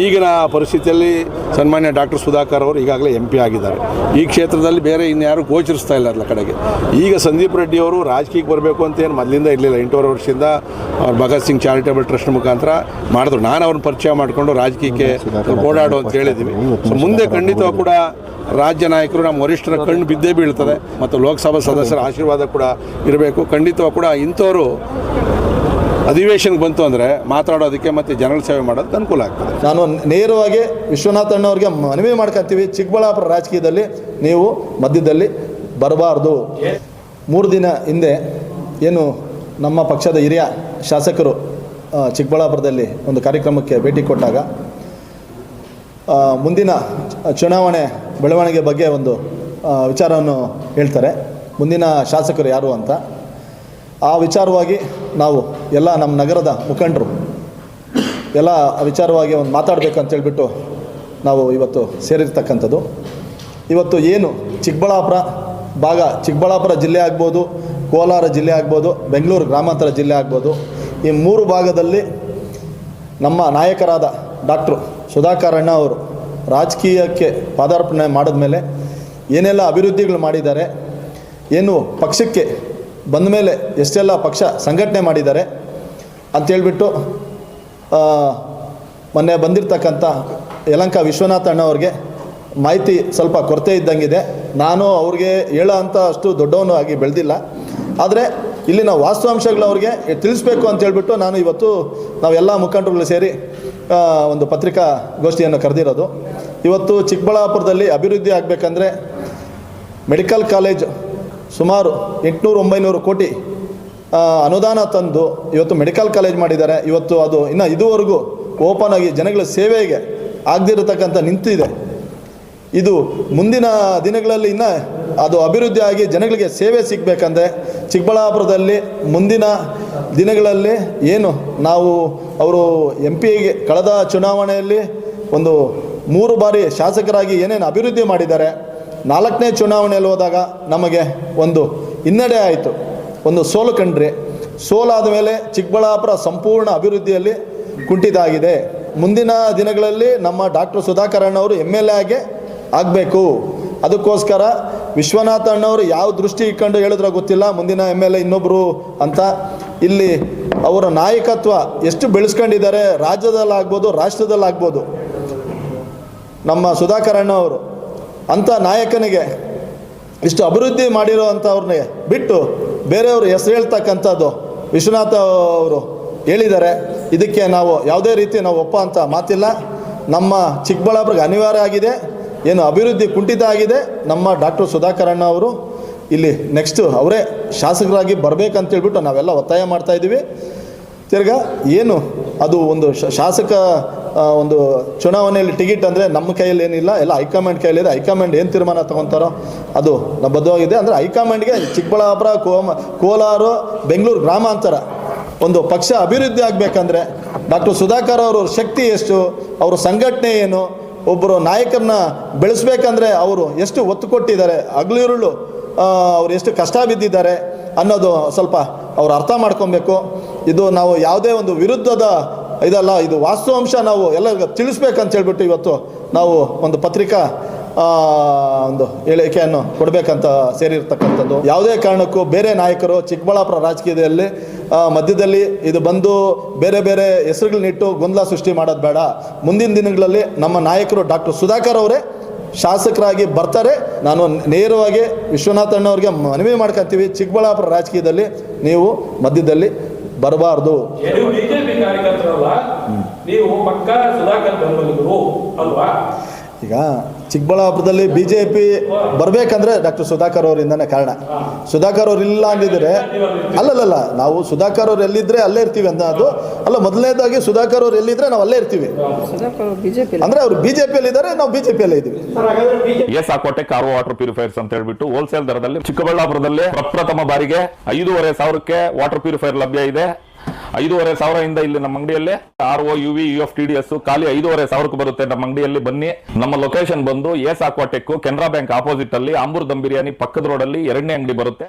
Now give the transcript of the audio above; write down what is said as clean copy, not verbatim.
ಈಗಿನ ಪರಿಸ್ಥಿತಿಯಲ್ಲಿ ಸನ್ಮಾನ್ಯ ಡಾಕ್ಟರ್ ಸುಧಾಕರ್ ಅವರು ಈಗಾಗಲೇ MP ಆಗಿದ್ದಾರೆ. ಈ ಕ್ಷೇತ್ರದಲ್ಲಿ ಬೇರೆ ಇನ್ಯಾರು ಗೋಚರಿಸ್ತಾ ಇಲ್ಲ ಅದರ ಕಡೆಗೆ. ಈಗ ಸಂದೀಪ್ ರೆಡ್ಡಿ ಅವರು ರಾಜಕೀಯಕ್ಕೆ ಬರಬೇಕು ಅಂತ ಏನು ಮೊದಲಿಂದ ಇರಲಿಲ್ಲ. 8 ವರ್ಷದಿಂದ ಅವ್ರು ಭಗತ್ ಸಿಂಗ್ ಚಾರಿಟೇಬಲ್ ಟ್ರಸ್ಟ್ ಮುಖಾಂತರ ಮಾಡಿದ್ರು. ನಾನು ಅವ್ರನ್ನ ಪರಿಚಯ ಮಾಡಿಕೊಂಡು ರಾಜಕೀಯಕ್ಕೆ ಓಡಾಡು ಅಂತ ಹೇಳಿದ್ದೀವಿ. ಸೊ ಮುಂದೆ ಖಂಡಿತವಾಗಿ ಕೂಡ ರಾಜ್ಯ ನಾಯಕರು ನಮ್ಮ ವರಿಷ್ಠರ ಕಣ್ಣು ಬಿದ್ದೇ ಬೀಳ್ತದೆ ಮತ್ತು ಲೋಕಸಭಾ ಸದಸ್ಯರ ಆಶೀರ್ವಾದ ಕೂಡ ಇರಬೇಕು. ಖಂಡಿತವಾಗಿ ಕೂಡ ಇಂಥವರು ಅಧಿವೇಶನಕ್ಕೆ ಬಂತು ಅಂದರೆ ಮಾತಾಡೋದಕ್ಕೆ ಮತ್ತು ಜನರ ಸೇವೆ ಮಾಡೋದಕ್ಕೆ ಅನುಕೂಲ ಆಗ್ತದೆ. ನಾನು ನೇರವಾಗಿ ವಿಶ್ವನಾಥ್ ಅಣ್ಣವ್ರಿಗೆ ಮನವಿ ಮಾಡ್ಕೊತೀವಿ, ಚಿಕ್ಕಬಳ್ಳಾಪುರ ರಾಜಕೀಯದಲ್ಲಿ ನೀವು ಮಧ್ಯದಲ್ಲಿ ಬರಬಾರ್ದು. 3 ದಿನ ಹಿಂದೆ ಏನು ನಮ್ಮ ಪಕ್ಷದ ಹಿರಿಯ ಶಾಸಕರು ಚಿಕ್ಕಬಳ್ಳಾಪುರದಲ್ಲಿ ಒಂದು ಕಾರ್ಯಕ್ರಮಕ್ಕೆ ಭೇಟಿ ಕೊಟ್ಟಾಗ ಮುಂದಿನ ಚುನಾವಣೆ ಬೆಳವಣಿಗೆ ಬಗ್ಗೆ ಒಂದು ವಿಚಾರವನ್ನು ಹೇಳ್ತಾರೆ. ಮುಂದಿನ ಶಾಸಕರು ಯಾರು ಅಂತ ಆ ವಿಚಾರವಾಗಿ ನಾವು ಎಲ್ಲ ನಮ್ಮ ನಗರದ ಮುಖಂಡರು ಎಲ್ಲ ವಿಚಾರವಾಗಿ ಒಂದು ಮಾತಾಡಬೇಕಂತ ಹೇಳ್ಬಿಟ್ಟು ನಾವು ಇವತ್ತು ಸೇರಿರ್ತಕ್ಕಂಥದ್ದು. ಇವತ್ತು ಏನು ಚಿಕ್ಕಬಳ್ಳಾಪುರ ಜಿಲ್ಲೆ ಆಗ್ಬೋದು, ಕೋಲಾರ ಜಿಲ್ಲೆ ಆಗ್ಬೋದು, ಬೆಂಗಳೂರು ಗ್ರಾಮಾಂತರ ಜಿಲ್ಲೆ ಆಗ್ಬೋದು, ಈ 3 ಭಾಗದಲ್ಲಿ ನಮ್ಮ ನಾಯಕರಾದ ಡಾಕ್ಟ್ರು ಸುಧಾಕರ್ ಅಣ್ಣ ಅವರು ರಾಜಕೀಯಕ್ಕೆ ಪಾದಾರ್ಪಣೆ ಮಾಡಿದ ಮೇಲೆ ಏನೆಲ್ಲ ಅಭಿವೃದ್ಧಿಗಳು ಮಾಡಿದ್ದಾರೆ, ಏನು ಪಕ್ಷಕ್ಕೆ ಬಂದ ಮೇಲೆ ಎಷ್ಟೆಲ್ಲ ಪಕ್ಷ ಸಂಘಟನೆ ಮಾಡಿದ್ದಾರೆ ಅಂಥೇಳ್ಬಿಟ್ಟು ಮೊನ್ನೆ ಬಂದಿರತಕ್ಕಂಥ ಯಲಹಂಕ ವಿಶ್ವನಾಥ ಅಣ್ಣವ್ರಿಗೆ ಮಾಹಿತಿ ಸ್ವಲ್ಪ ಕೊರತೆ ಇದ್ದಂಗಿದೆ. ನಾನು ಅವ್ರಿಗೆ ಹೇಳೋ ಅಂಥ ಅಷ್ಟು ದೊಡ್ಡವನು ಆಗಿ ಬೆಳೆದಿಲ್ಲ. ಆದರೆ ಇಲ್ಲಿನ ವಾಸ್ತವಾಂಶಗಳು ಅವ್ರಿಗೆ ತಿಳಿಸ್ಬೇಕು ಅಂತೇಳ್ಬಿಟ್ಟು ನಾನು ಇವತ್ತು ನಾವೆಲ್ಲ ಮುಖಂಡರುಗಳು ಸೇರಿ ಒಂದು ಪತ್ರಿಕಾಗೋಷ್ಠಿಯನ್ನು ಕರೆದಿರೋದು. ಇವತ್ತು ಚಿಕ್ಕಬಳ್ಳಾಪುರದಲ್ಲಿ ಅಭಿವೃದ್ಧಿ ಆಗಬೇಕಂದ್ರೆ ಮೆಡಿಕಲ್ ಕಾಲೇಜ್ ಸುಮಾರು 800-900 ಕೋಟಿ ಅನುದಾನ ತಂದು ಇವತ್ತು ಮೆಡಿಕಲ್ ಕಾಲೇಜ್ ಮಾಡಿದ್ದಾರೆ. ಇವತ್ತು ಅದು ಇನ್ನು ಇದುವರೆಗೂ ಓಪನ್ ಆಗಿ ಜನಗಳ ಸೇವೆಗೆ ಆಗದಿರತಕ್ಕಂಥ ನಿಂತಿದೆ. ಇದು ಮುಂದಿನ ದಿನಗಳಲ್ಲಿ ಇನ್ನು ಅದು ಅಭಿವೃದ್ಧಿ ಆಗಿ ಜನಗಳಿಗೆ ಸೇವೆ ಸಿಗಬೇಕಂದ್ರೆ ಚಿಕ್ಕಬಳ್ಳಾಪುರದಲ್ಲಿ ಮುಂದಿನ ದಿನಗಳಲ್ಲಿ ಏನು ನಾವು ಅವರು MP ಕಳೆದ ಚುನಾವಣೆಯಲ್ಲಿ ಒಂದು 3 ಬಾರಿ ಶಾಸಕರಾಗಿ ಏನೇನು ಅಭಿವೃದ್ಧಿ ಮಾಡಿದ್ದಾರೆ, 4ನೇ ಚುನಾವಣೆಯಲ್ಲಿ ಹೋದಾಗ ನಮಗೆ ಒಂದು ಹಿನ್ನಡೆ ಆಯಿತು, ಒಂದು ಸೋಲು ಕಂಡ್ರೆ. ಸೋಲಾದ ಮೇಲೆ ಚಿಕ್ಕಬಳ್ಳಾಪುರ ಸಂಪೂರ್ಣ ಅಭಿವೃದ್ಧಿಯಲ್ಲಿ ಕುಂಠಿತ ಆಗಿದೆ. ಮುಂದಿನ ದಿನಗಳಲ್ಲಿ ನಮ್ಮ ಡಾಕ್ಟರ್ ಸುಧಾಕರ್ ಅಣ್ಣವರು MLA ಆಗಿ ಆಗಬೇಕು. ಅದಕ್ಕೋಸ್ಕರ ವಿಶ್ವನಾಥ ಅಣ್ಣವರು ಯಾವ ದೃಷ್ಟಿ ಇಟ್ಕೊಂಡು ಹೇಳಿದ್ರೋ ಗೊತ್ತಿಲ್ಲ, ಮುಂದಿನ MLA ಇನ್ನೊಬ್ಬರು ಅಂತ. ಇಲ್ಲಿ ಅವರ ನಾಯಕತ್ವ ಎಷ್ಟು ಬೆಳೆಸ್ಕೊಂಡಿದ್ದಾರೆ, ರಾಜ್ಯದಲ್ಲಾಗ್ಬೋದು ರಾಷ್ಟ್ರದಲ್ಲಾಗ್ಬೋದು. ನಮ್ಮ ಸುಧಾಕರ್ ಅಣ್ಣವರು ಅಂಥ ನಾಯಕನಿಗೆ ಇಷ್ಟು ಅಭಿವೃದ್ಧಿ ಮಾಡಿರೋ ಅಂಥವ್ರನ್ನೇ ಬಿಟ್ಟು ಬೇರೆಯವರು ಹೆಸರು ಹೇಳ್ತಕ್ಕಂಥದ್ದು ವಿಶ್ವನಾಥ ಅವರು ಹೇಳಿದ್ದಾರೆ. ಇದಕ್ಕೆ ನಾವು ಯಾವುದೇ ರೀತಿ ನಾವು ಒಪ್ಪ ಅಂತ ಮಾತಿಲ್ಲ. ನಮ್ಮ ಚಿಕ್ಕಬಳ್ಳಾಪುರಕ್ಕೆ ಅನಿವಾರ್ಯ ಆಗಿದೆ, ಏನು ಅಭಿವೃದ್ಧಿ ಕುಂಠಿತ ಆಗಿದೆ. ನಮ್ಮ ಡಾಕ್ಟರ್ ಸುಧಾಕರ್ ಅಣ್ಣ ಅವರು ಇಲ್ಲಿ ನೆಕ್ಸ್ಟು ಅವರೇ ಶಾಸಕರಾಗಿ ಬರಬೇಕಂತೇಳ್ಬಿಟ್ಟು ನಾವೆಲ್ಲ ಒತ್ತಾಯ ಮಾಡ್ತಾಯಿದ್ದೀವಿ. ತಿರ್ಗಾ ಏನು ಅದು ಒಂದು ಶಾಸಕ ಒಂದು ಚುನಾವಣೆಯಲ್ಲಿ ಟಿಕೆಟ್ ಅಂದರೆ ನಮ್ಮ ಕೈಯಲ್ಲಿ ಏನಿಲ್ಲ, ಎಲ್ಲ ಹೈಕಮಾಂಡ್ ಕೈಯಲ್ಲಿದೆ. ಹೈಕಮಾಂಡ್ ಏನು ತೀರ್ಮಾನ ತೊಗೊತಾರೋ ಅದು ಬದ್ಧವಾಗಿದೆ. ಅಂದರೆ ಹೈಕಮಾಂಡ್ಗೆ ಚಿಕ್ಕಬಳ್ಳಾಪುರ, ಕೋಲಾರ, ಬೆಂಗಳೂರು ಗ್ರಾಮಾಂತರ ಒಂದು ಪಕ್ಷ ಅಭಿವೃದ್ಧಿ ಆಗಬೇಕಂದ್ರೆ ಡಾಕ್ಟರ್ ಸುಧಾಕರ್ ಅವರ ಶಕ್ತಿ ಎಷ್ಟು, ಅವರ ಸಂಘಟನೆ ಏನು, ಒಬ್ಬರು ನಾಯಕರನ್ನ ಬೆಳೆಸ್ಬೇಕಂದ್ರೆ ಅವರು ಎಷ್ಟು ಒತ್ತು ಕೊಟ್ಟಿದ್ದಾರೆ, ಹಗಲಿರುಳು ಅವ್ರು ಎಷ್ಟು ಕಷ್ಟ ಬಿದ್ದಿದ್ದಾರೆ ಅನ್ನೋದು ಸ್ವಲ್ಪ ಅವ್ರು ಅರ್ಥ ಮಾಡ್ಕೊಬೇಕು. ಇದು ನಾವು ಯಾವುದೇ ಒಂದು ವಿರುದ್ಧದ ಇದಲ್ಲ, ಇದು ವಾಸ್ತವಾಂಶ ನಾವು ಎಲ್ಲರಿಗೂ ತಿಳಿಸ್ಬೇಕಂತ ಹೇಳ್ಬಿಟ್ಟು ಇವತ್ತು ನಾವು ಒಂದು ಪತ್ರಿಕಾ ಒಂದು ಹೇಳಿಕೆಯನ್ನು ಕೊಡಬೇಕಂತ ಸೇರಿರ್ತಕ್ಕಂಥದ್ದು. ಯಾವುದೇ ಕಾರಣಕ್ಕೂ ಬೇರೆ ನಾಯಕರು ಚಿಕ್ಕಬಳ್ಳಾಪುರ ರಾಜಕೀಯದಲ್ಲಿ ಮಧ್ಯದಲ್ಲಿ ಇದು ಬಂದು ಬೇರೆ ಬೇರೆ ಹೆಸರುಗಳನ್ನಿಟ್ಟು ಗೊಂದಲ ಸೃಷ್ಟಿ ಮಾಡೋದು ಬೇಡ. ಮುಂದಿನ ದಿನಗಳಲ್ಲಿ ನಮ್ಮ ನಾಯಕರು ಡಾಕ್ಟರ್ ಸುಧಾಕರ್ ಅವರೇ ಶಾಸಕರಾಗಿ ಬರ್ತಾರೆ. ನಾನು ನೇರವಾಗಿ ವಿಶ್ವನಾಥ ಅಣ್ಣವ್ರಿಗೆ ಮನವಿ ಮಾಡ್ಕೊತೀವಿ, ಚಿಕ್ಕಬಳ್ಳಾಪುರ ರಾಜಕೀಯದಲ್ಲಿ ನೀವು ಮಧ್ಯದಲ್ಲಿ ಬರಬಾರ್ದು. ಈಗ ಚಿಕ್ಕಬಳ್ಳಾಪುರದಲ್ಲಿ BJP ಬರಬೇಕಂದ್ರೆ ಡಾಕ್ಟರ್ ಸುಧಾಕರ್ ಅವರಿಂದನೇ ಕಾರಣ. ಸುಧಾಕರ್ ಅವ್ರು ಇಲ್ಲ ಅಂದಿದ್ರೆ ಅಲ್ಲಲ್ಲ, ನಾವು ಸುಧಾಕರ್ ಅವ್ರು ಎಲ್ಲಿದ್ರೆ ಅಲ್ಲೇ ಇರ್ತೀವಿ ಅಂತ ಅದು ಅಲ್ಲ. ಮೊದಲನೇದಾಗಿ ಸುಧಾಕರ್ ಅವ್ರು ಎಲ್ಲಿದ್ರೆ ನಾವು ಅಲ್ಲೇ ಇರ್ತೀವಿ. ಅಂದ್ರೆ ಅವ್ರು BJPಯಲ್ಲಿ ಇದ್ದಾರೆ, ನಾವು BJPಯಲ್ಲೇ ಇದ್ದೀವಿ. ಸಾಕೋಟೆ ಕಾರ್ ವಾಟರ್ ಪ್ಯೂರಿಫೈರ್ಸ್ ಅಂತ ಹೇಳ್ಬಿಟ್ಟು ಹೋಲ್ಸೇಲ್ ದರದಲ್ಲಿ ಚಿಕ್ಕಬಳ್ಳಾಪುರದಲ್ಲಿ ಪ್ರಪ್ರಥಮ ಬಾರಿಗೆ 5,500ಕ್ಕೆ ವಾಟರ್ ಪ್ಯೂರಿಫೈರ್ ಲಭ್ಯ ಇದೆ. 5,500 ಇಲ್ಲಿ ನಮ್ಮ ಅಂಗಡಿಯಲ್ಲಿ RO UV UF TDS ಖಾಲಿ 5,500 ಬರುತ್ತೆ ನಮ್ಮ ಅಂಗಡಿಯಲ್ಲಿ. ಬನ್ನಿ. ನಮ್ಮ ಲೊಕೇಶನ್ ಬಂದು S Aquatech Canara Bank opposite ಅಲ್ಲಿ ಆಂಬೂರ್ ದಮ್ ಬಿರಿಯಾನಿ ಪಕ್ಕದ ರೋಡ್ ಅಲ್ಲಿ 2ನೇ ಅಂಗಡಿ ಬರುತ್ತೆ.